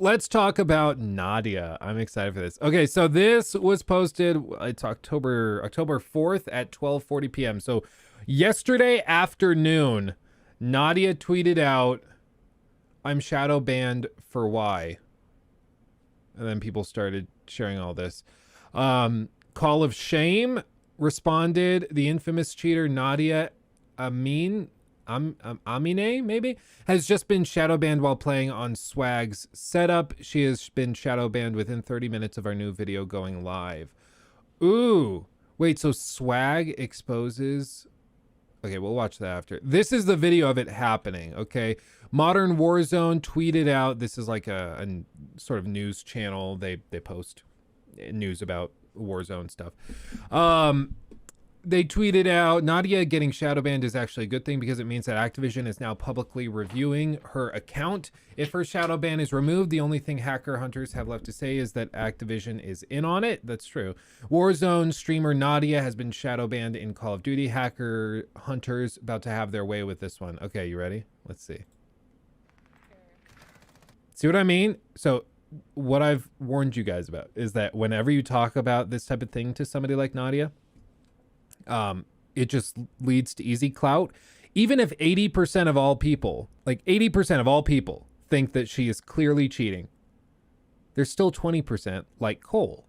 Let's talk about Nadia. I'm excited for this. Okay, so this was posted. It's October 4th at 12:40 p.m. So yesterday afternoon, Nadia tweeted out, "I'm shadow banned for why?" And then people started sharing all this. Call of Shame responded. The infamous cheater Nadia Amine maybe, has just been shadow banned while playing on Swag's setup. She has been shadow banned within 30 minutes of our new video going live. Ooh, wait, so Swag exposes... Okay, we'll watch that after. This is the video of it happening, okay? Modern Warzone tweeted out, this is like a sort of news channel. They post news about Warzone stuff. They tweeted out, Nadia getting shadow banned is actually a good thing because it means that Activision is now publicly reviewing her account. If her shadow ban is removed, the only thing hacker hunters have left to say is that Activision is in on it. That's true. Warzone streamer Nadia has been shadow banned in Call of Duty. Hacker hunters about to have their way with this one. Okay, you ready? Let's see. See what I mean? So what I've warned you guys about is that whenever you talk about this type of thing to somebody like Nadia, it just leads to easy clout. Even if 80% of all people, like 80% of all people think that she is clearly cheating, there's still 20% like Cole.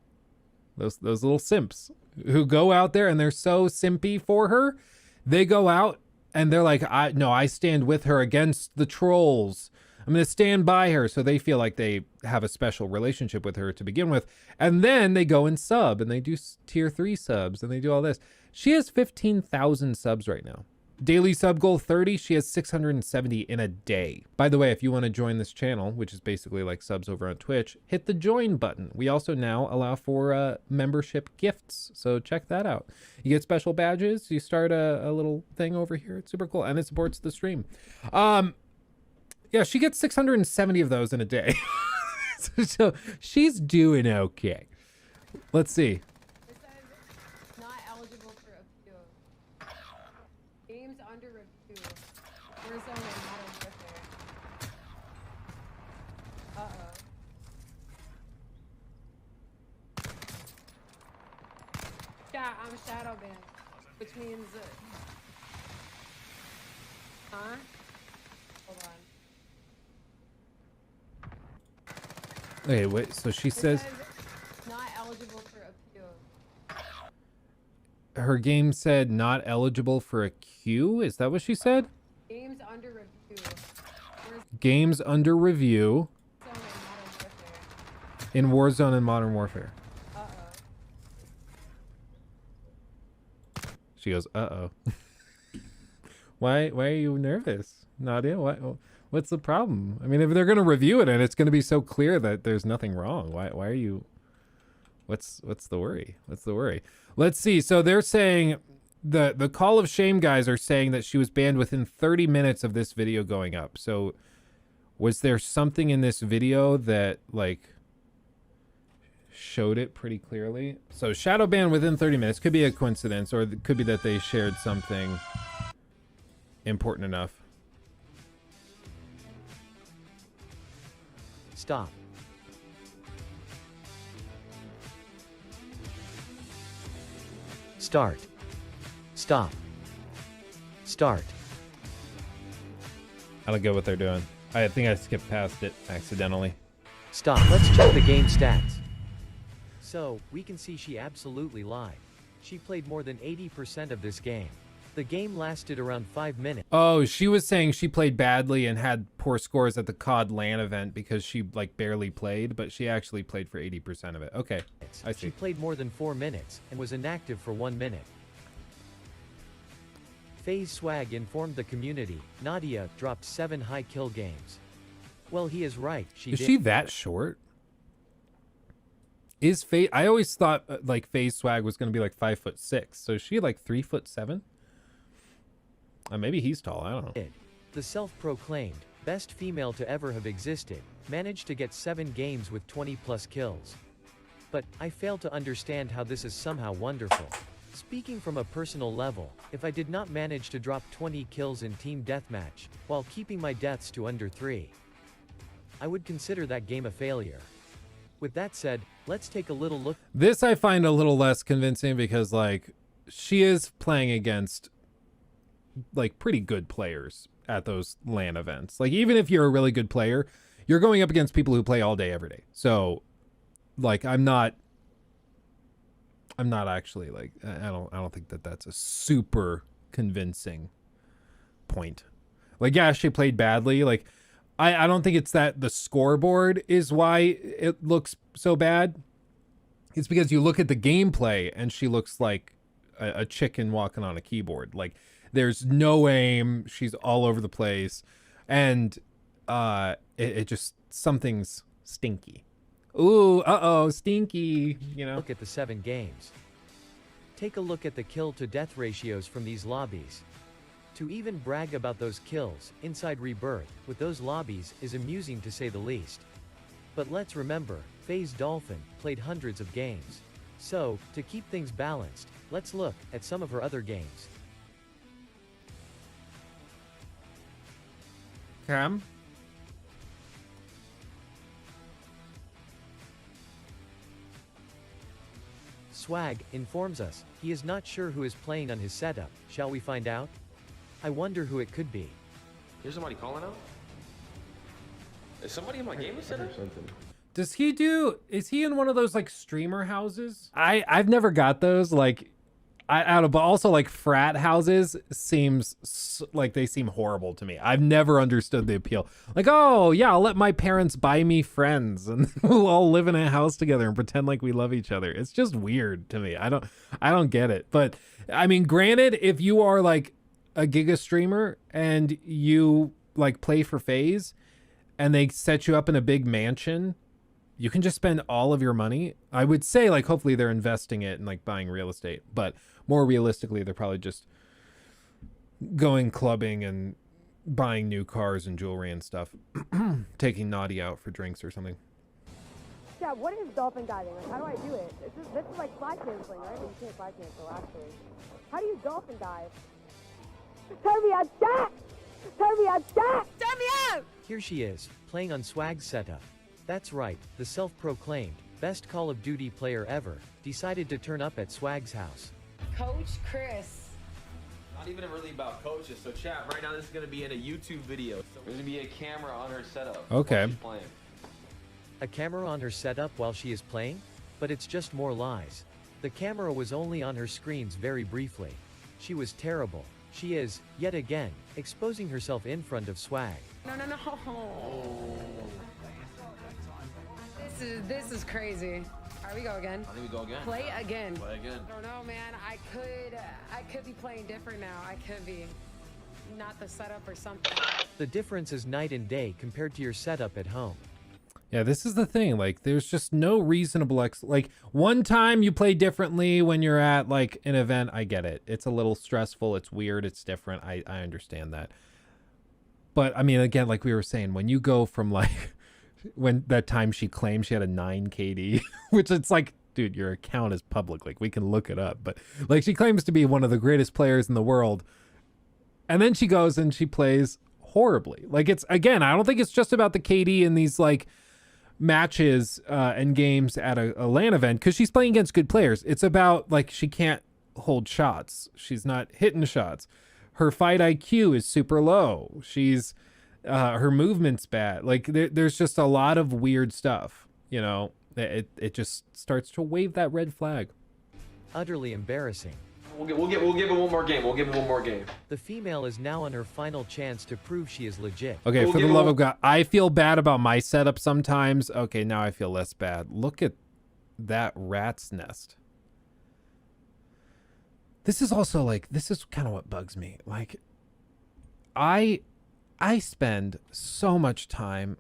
Those little simps who go out there and they're so simpy for her. They go out and they're like, I stand with her against the trolls. I'm going to stand by her. So they feel like they have a special relationship with her to begin with. And then they go and sub and they do tier 3 subs and they do all this. She has 15,000 subs right now. Daily sub goal 30. She has 670 in a day. By the way, if you want to join this channel, which is basically like subs over on Twitch, hit the join button. We also now allow for membership gifts. So check that out. You get special badges. You start a little thing over here. It's super cool. And it supports the stream. Yeah, she gets 670 of those in a day. So she's doing okay. Let's see. It says not eligible for appeal. Games under review. Warzone and Modern Warfare. Uh-oh. Yeah, I'm shadow banned, which means huh? Hold on. Okay, wait, so she says not eligible for appeal. her game said not eligible for a queue? Is that what she said? Games under review. Games under review in Warzone and Modern Warfare. Uh-oh. She goes, uh-oh. Why are you nervous, Nadia? What's the problem? I mean, if they're going to review it and it's going to be so clear that there's nothing wrong, why are you... What's the worry? What's the worry? Let's see. So they're saying the Call of Shame guys are saying that she was banned within 30 minutes of this video going up. So was there something in this video that like showed it pretty clearly? So shadow ban within 30 minutes could be a coincidence, or it could be that they shared something important enough. Stop. Start. Stop. Start. I don't get what they're doing. I think I skipped past it accidentally. Stop. Let's check the game stats. So, we can see she absolutely lied. She played more than 80% of this game. The game lasted around 5 minutes. Oh, she was saying she played badly and had poor scores at the COD LAN event because she like barely played, but she actually played for 80% of it. Okay, I see. She played more than 4 minutes and was inactive for 1 minute. FaZe Swag informed the community, Nadia dropped 7 high kill games. Well, he is right. Is she that short? Is FaZe... I always thought like FaZe Swag was going to be like 5'6". So is she like 3'7"? Maybe he's tall, I don't know. The self-proclaimed best female to ever have existed managed to get 7 games with 20+ kills. But I fail to understand how this is somehow wonderful. Speaking from a personal level, if I did not manage to drop 20 kills in team deathmatch, while keeping my deaths to under 3, I would consider that game a failure. With that said, let's take a little look. This I find a little less convincing because like she is playing against like pretty good players at those LAN events. Like even if you're a really good player, you're going up against people who play all day every day. So like I'm not actually like I don't think that that's a super convincing point. Like yeah, she played badly. Like I don't think it's that the scoreboard is why it looks so bad. It's because you look at the gameplay and she looks like a chicken walking on a keyboard. Like there's no aim. She's all over the place. And it just, something's stinky. Ooh, uh-oh, stinky, you know? Look at the 7 games. Take a look at the kill to death ratios from these lobbies. To even brag about those kills, inside Rebirth, with those lobbies, is amusing to say the least. But let's remember, FaZe Dolphin played hundreds of games. So, to keep things balanced, let's look at some of her other games. Cam? Swag informs us he is not sure who is playing on his setup. Shall we find out? I wonder who it could be. There's somebody calling out? Is somebody in my game set up? Does he is he in one of those like streamer houses? I've never got those. Like but also like frat houses like they seem horrible to me. I've never understood the appeal. Like, oh yeah, I'll let my parents buy me friends and we'll all live in a house together and pretend like we love each other. It's just weird to me. I don't get it. But I mean, granted, if you are like a Giga streamer and you like play for FaZe and they set you up in a big mansion, you can just spend all of your money. I would say like hopefully they're investing it in like buying real estate, but more realistically they're probably just going clubbing and buying new cars and jewelry and stuff. Taking Nadia out for drinks or something. Yeah, what is dolphin diving? Like, how do I do it? This is like fly canceling, right? You can't fly cancel, actually. How do you dolphin dive? Turn me out, Jack! Turn me out, Jack! Turn me out! Here she is, playing on Swag's setup. That's right, the self-proclaimed best Call of Duty player ever decided to turn up at Swag's house. Coach Chris. Not even really about coaches. So chat, right now this is going to be in a YouTube video. So there's going to be a camera on her setup. Okay. While she's playing. A camera on her setup while she is playing? But it's just more lies. The camera was only on her screens very briefly. She was terrible. She is, yet again, exposing herself in front of Swag. No. This is crazy. All right, we go again. I think we go again. Play again. Play again. I don't know, man. I could be playing different now. I could be. Not the setup or something. The difference is night and day compared to your setup at home. Yeah, this is the thing. Like, there's just no reasonable like one time you play differently when you're at like an event. I get it. It's a little stressful. It's weird. It's different. I understand that. But I mean, again, like we were saying, when you go from like when that time she claimed she had a 9 KD, which it's like, dude, your account is public. Like we can look it up. But like she claims to be one of the greatest players in the world. And then she goes and she plays horribly. Like it's, again, I don't think it's just about the KD in these like matches and games at a LAN event because she's playing against good players. It's about like she can't hold shots. She's not hitting shots. Her fight IQ is super low. She's her movement's bad. Like there's just a lot of weird stuff. You know, it just starts to wave that red flag. Utterly embarrassing. We'll give it one more game. We'll give it one more game. The female is now on her final chance to prove she is legit. Okay, We'll for the give love it of God, I feel bad about my setup sometimes. Okay, now I feel less bad. Look at that rat's nest. This is also like, this is kind of what bugs me. Like, I spend so much time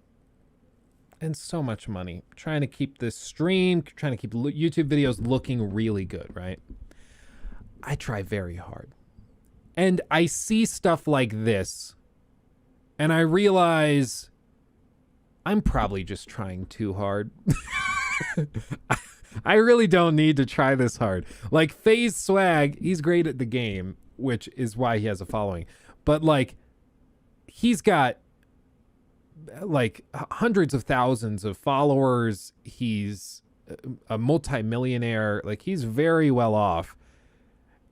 and so much money trying to keep this stream, trying to keep YouTube videos looking really good, right? I try very hard. And I see stuff like this, and I realize I'm probably just trying too hard. I really don't need to try this hard. Like FaZe Swag, he's great at the game, which is why he has a following. But like, he's got like hundreds of thousands of followers. He's a multi-millionaire. Like, he's very well off.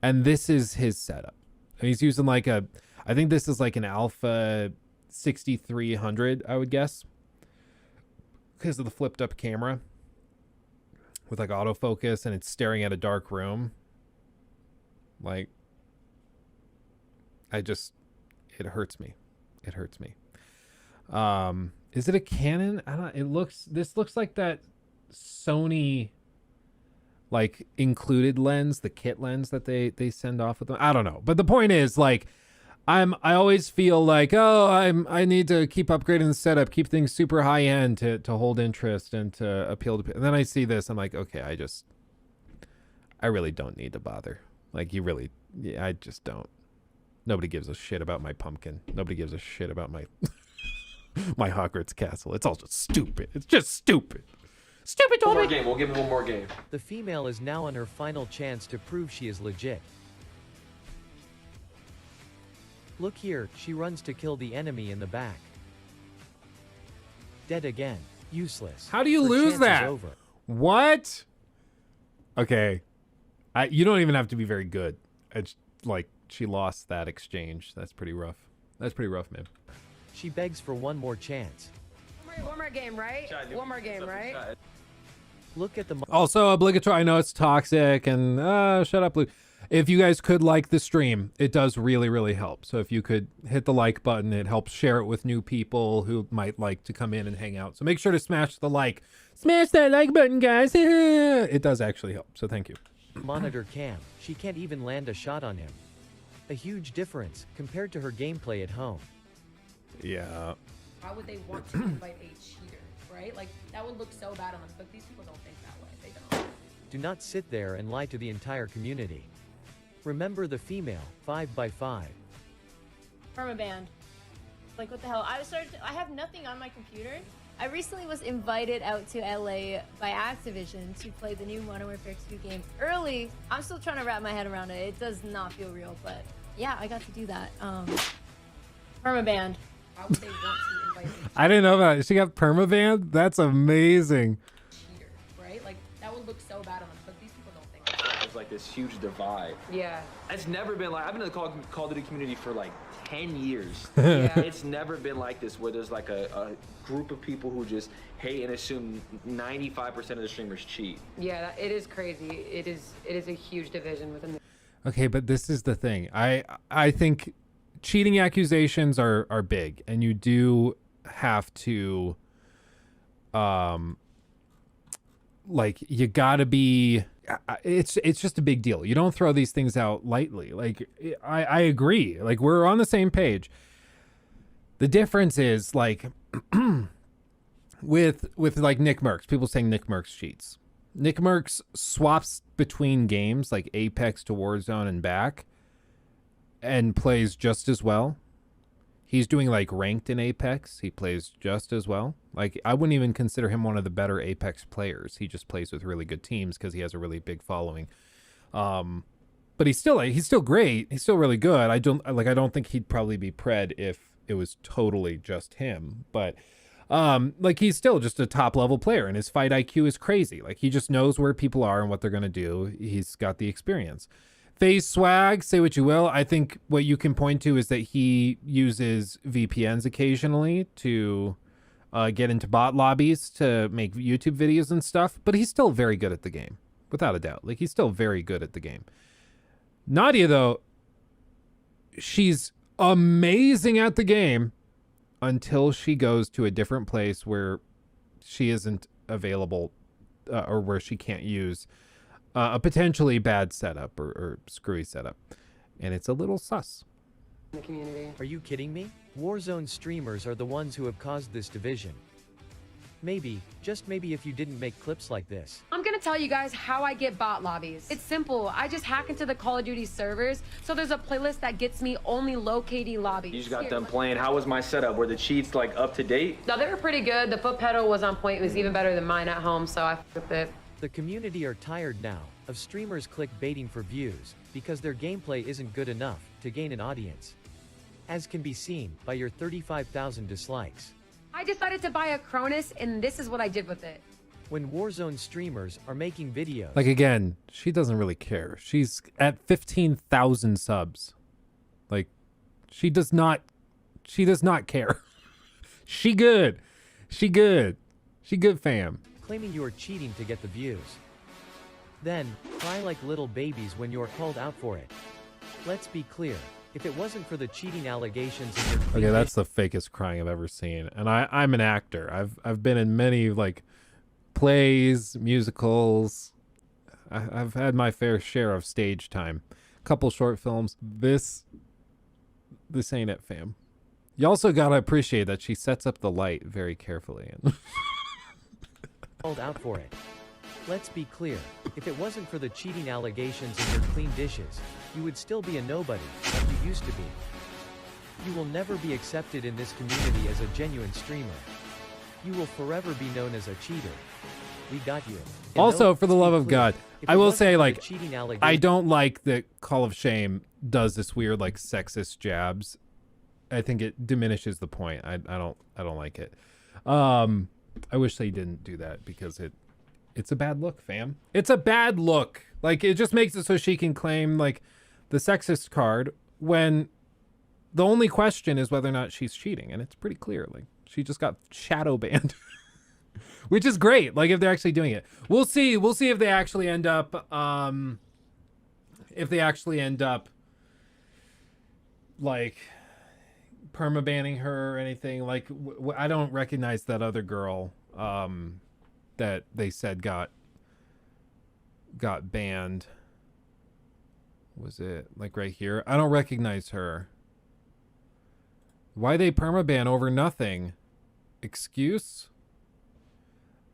And this is his setup. And he's using like I think this is like an Alpha 6300, I would guess, because of the flipped up camera with like autofocus, and it's staring at a dark room. Like, it hurts me. It hurts me. Is it a Canon? I don't, this looks like that Sony like included lens, the kit lens that they send off with them. I don't know. But the point is, like, I always feel like, I need to keep upgrading the setup, keep things super high end to hold interest and to appeal to. And then I see this, I'm like, okay, I really don't need to bother. Like, I just don't. Nobody gives a shit about my pumpkin. Nobody gives a shit about my my Hogwarts castle. It's all just stupid. It's just stupid. Stupid. One more game. We'll give him one more game. The female is now on her final chance to prove she is legit. Look here, she runs to kill the enemy in the back. Dead again. Useless. How do you Her lose chance is that? over. What? Okay. You don't even have to be very good. It's like, she lost that exchange. That's pretty rough. That's pretty rough, man. She begs for one more chance. One more game, right? One more game, right? Look at the Also obligatory. I know it's toxic and shut up, Luke. If you guys could like the stream, it does really, really help. So if you could hit the like button, it helps share it with new people who might like to come in and hang out. So make sure to smash the like. Smash that like button, guys. It does actually help. So thank you. monitor cam. She can't even land a shot on him. A huge difference compared to her gameplay at home. Yeah. Why would they want to invite a cheater, right? Like, that would look so bad on them, but these people don't think that way. They don't. Do not sit there and lie to the entire community. Remember the female, 5x5. Permabanned. Like, what the hell? I have nothing on my computer. I recently was invited out to LA by Activision to play the new Modern Warfare 2 game early. I'm still trying to wrap my head around it. It does not feel real, but yeah, I got to do that. Permabanned. Why would they want to invite a I didn't know about it. She got permabanned? That's amazing. cheater, right? Like, that would look so bad on them, but these people don't think that way. There's like this huge divide. Yeah. It's never been like, I've been in the Call of Duty community for like 10 years. Yeah. It's never been like this where there's like a group of people who just hate and assume 95% of the streamers cheat. Yeah, it is crazy. It is a huge division within the Okay, but this is the thing. I think cheating accusations are big, and you do have to like, you gotta be, it's just a big deal. You don't throw these things out lightly. Like, I agree. Like, we're on the same page. The difference is, like, with like Nick Merckx, people saying Nick Merckx cheats. Nick Merckx swaps between games like Apex to Warzone and back and plays just as well. He's doing like ranked in Apex. He plays just as well. Like, I wouldn't even consider him one of the better Apex players. He just plays with really good teams because he has a really big following. But he's still great. He's still really good. I don't think he'd probably be pred if it was totally just him. But like, he's still just a top level player, and his fight IQ is crazy. Like, he just knows where people are and what they're gonna do. He's got the experience. FaZe Swag, say what you will. I think what you can point to is that he uses VPNs occasionally to get into bot lobbies to make YouTube videos and stuff, but he's still very good at the game, without a doubt. Like, he's still very good at the game. Nadia, though, she's amazing at the game until she goes to a different place where she isn't available or where she can't use a potentially bad setup or screwy setup, and it's a little sus. community. Are you kidding me? Warzone streamers are the ones who have caused this division. Maybe, just maybe, if you didn't make clips like this. I'm gonna tell you guys how I get bot lobbies. It's simple. I just hack into the Call of Duty servers, so there's a playlist that gets me only low KD lobbies. You just got them playing. How was my setup? Were the cheats like up to date? No, they were pretty good. The foot pedal was on point. It was even better than mine at home, so I flipped it. The community are tired now of streamers clickbaiting for views because their gameplay isn't good enough to gain an audience. As can be seen by your 35,000 dislikes. I decided to buy a Cronus, and this is what I did with it. When Warzone streamers are making videos, Like, again, she doesn't really care. She's at 15,000 subs. Like, she does not care. She good. She good fam. claiming you are cheating to get the views. Then, cry like little babies when you're called out for it. Let's be clear, if it wasn't for the cheating allegations in your Okay, that's the fakest crying I've ever seen. And I'm an actor. I've been in many, like, plays, musicals. I've had my fair share of stage time. Couple short films. This ain't it, fam. You also gotta appreciate that she sets up the light very carefully. called out for it. Let's be clear, if it wasn't for the cheating allegations in your clean dishes, you would still be a nobody, like you used to be. You will never be accepted in this community as a genuine streamer. You will forever be known as a cheater. We got you. And Also, no, for the let's be love of clear, God, if I it will wasn't say, for the like, cheating I allegations, don't like that Call of Shame does this weird, like, sexist jabs. I think it diminishes the point. I don't like it. I wish they didn't do that because it's a bad look, fam. It's a bad look. Like, it just makes it so she can claim, like, the sexist card when the only question is whether or not she's cheating, and it's pretty clear. Like, she just got shadow banned. Which is great, like, if they're actually doing it. We'll see if they actually end up like permabanning her or anything. Like, I don't recognize that other girl that they said got banned. Was it like right here? I don't recognize her. Why they permaban over nothing? Excuse?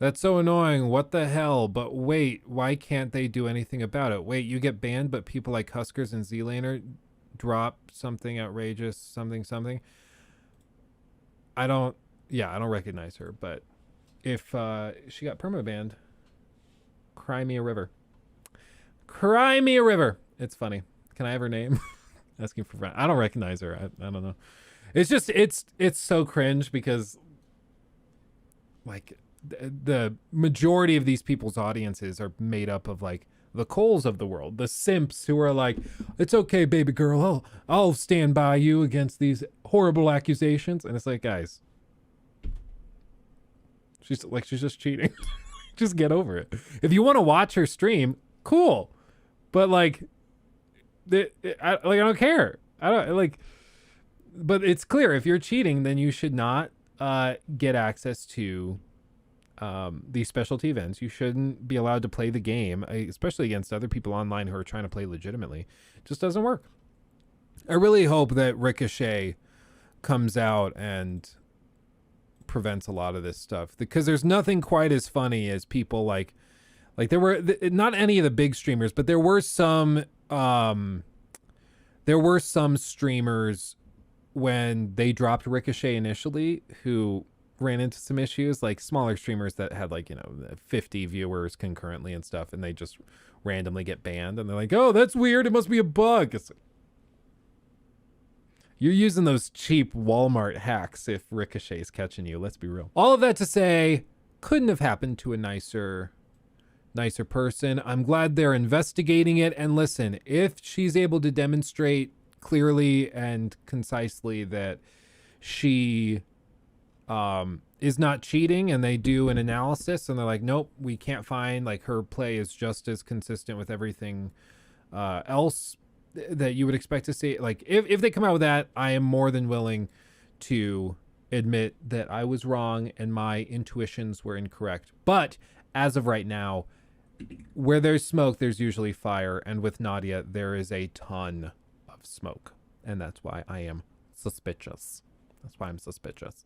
That's so annoying. What the hell? But wait, why can't they do anything about it? Wait, you get banned, but people like Huskers and Z-Laner drop something outrageous, something. I don't recognize her, but if she got permabanned, cry me a river. Cry me a river. It's funny. Can I have her name? Asking for friend. I don't recognize her. I don't know. It's just, it's so cringe because, like, the majority of these people's audiences are made up of, like, the Coles of the world, the simps who are like, it's okay, baby girl, I'll stand by you against these horrible accusations. And it's like, guys, she's just cheating. Just get over it. If you want to watch her stream, cool, but like, I don't care. I don't like. But it's clear if you're cheating, then you should not get access to these specialty events. You shouldn't be allowed to play the game, especially against other people online who are trying to play legitimately. It just doesn't work. I really hope that Ricochet comes out and prevents a lot of this stuff, because there's nothing quite as funny as people like there were not any of the big streamers, but there were some streamers when they dropped Ricochet initially who ran into some issues, like smaller streamers that had, like, 50 viewers concurrently and stuff, and they just randomly get banned, and they're like, oh, that's weird, it must be a bug. You're using those cheap Walmart hacks if Ricochet's catching you, let's be real. All of that to say, couldn't have happened to a nicer person. I'm glad they're investigating it, and listen, if she's able to demonstrate clearly and concisely that she is not cheating, and they do an analysis and they're like, nope, we can't find, like, her play is just as consistent with everything else that you would expect to see. Like, if they come out with that, I am more than willing to admit that I was wrong and my intuitions were incorrect. But as of right now, where there's smoke, there's usually fire, and with Nadia, there is a ton of smoke, and that's why I am suspicious. That's why I'm suspicious.